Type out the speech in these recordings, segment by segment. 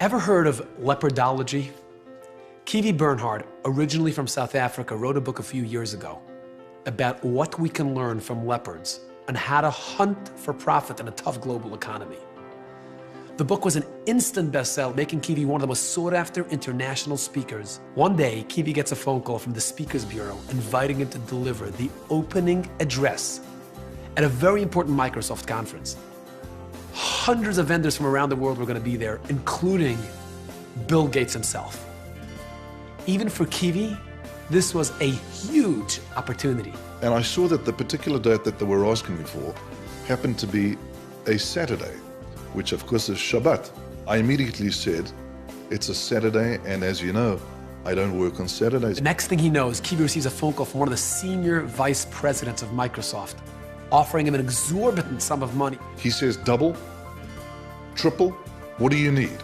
Ever heard of leopardology? Kiwi Bernhard, originally from South Africa, wrote a book a few years ago about what we can learn from leopards and how to hunt for profit in a tough global economy. The book was an instant bestseller, making Kiwi one of the most sought-after international speakers. One day, Kiwi gets a phone call from the Speakers Bureau inviting him to deliver the opening address at a very important Microsoft conference. Hundreds of vendors from around the world were going to be there, including Bill Gates himself. Even for Kiwi, this was a huge opportunity. And I saw that the particular date that they were asking me for happened to be a Saturday, which of course is Shabbat. I immediately said, it's a Saturday, and as you know, I don't work on Saturdays. The next thing he knows, Kiwi receives a phone call from one of the senior vice presidents of Microsoft, offering him an exorbitant sum of money. He says, double, triple, what do you need?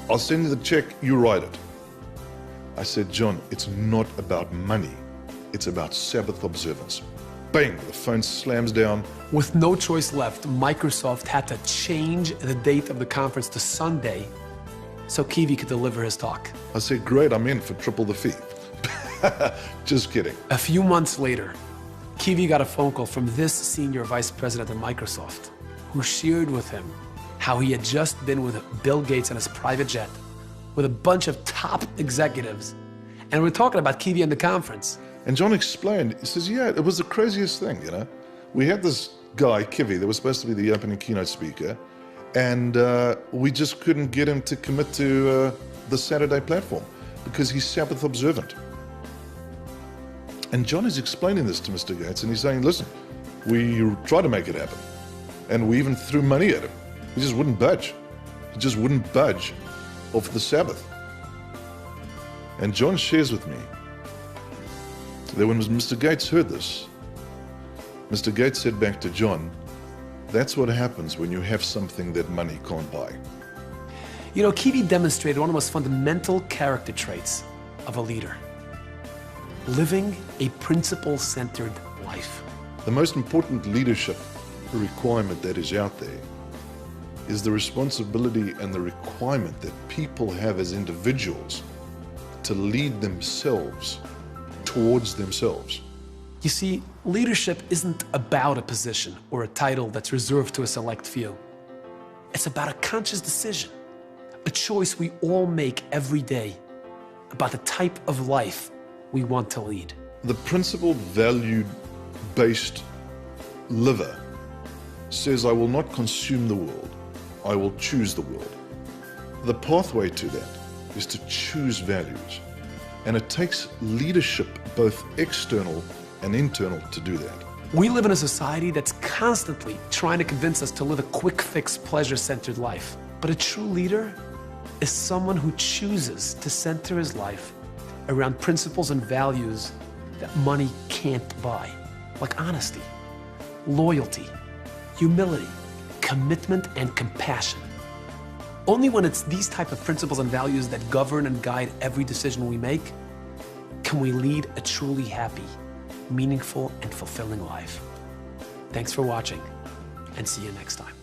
I'll send you the check, you write it. I said, John, it's not about money. It's about Sabbath observance. Bang, the phone slams down. With no choice left, Microsoft had to change the date of the conference to Sunday so Kiwi could deliver his talk. I said, great, I'm in for triple the fee. Just kidding. A few months later, Kiwi got a phone call from this senior vice president of Microsoft, who shared with him how he had just been with Bill Gates on his private jet with a bunch of top executives, and we're talking about Kiwi and the conference. And John explained, he says, yeah, it was the craziest thing, you know. We had this guy, Kiwi, that was supposed to be the opening keynote speaker, and we just couldn't get him to commit to the Saturday platform because he's Sabbath observant. And John is explaining this to Mr. Gates, and he's saying, listen, we tried to make it happen, and we even threw money at him. He just wouldn't budge. He just wouldn't budge off the Sabbath. And John shares with me that when Mr. Gates heard this, Mr. Gates said back to John, that's what happens when you have something that money can't buy. You know, Kiwi demonstrated one of the most fundamental character traits of a leader: living a principle-centered life. The most important leadership requirement that is out there is the responsibility and the requirement that people have as individuals to lead themselves towards themselves. You see, leadership isn't about a position or a title that's reserved to a select few. It's about a conscious decision, a choice we all make every day about the type of life we want to lead. The principled, value-based liver says, I will not consume the world, I will choose the world. The pathway to that is to choose values. And it takes leadership, both external and internal, to do that. We live in a society that's constantly trying to convince us to live a quick fix, pleasure-centered life. But a true leader is someone who chooses to center his life around principles and values that money can't buy, like honesty, loyalty, humility, commitment, and compassion. Only when it's these type of principles and values that govern and guide every decision we make can we lead a truly happy, meaningful, and fulfilling life. Thanks for watching, and see you next time.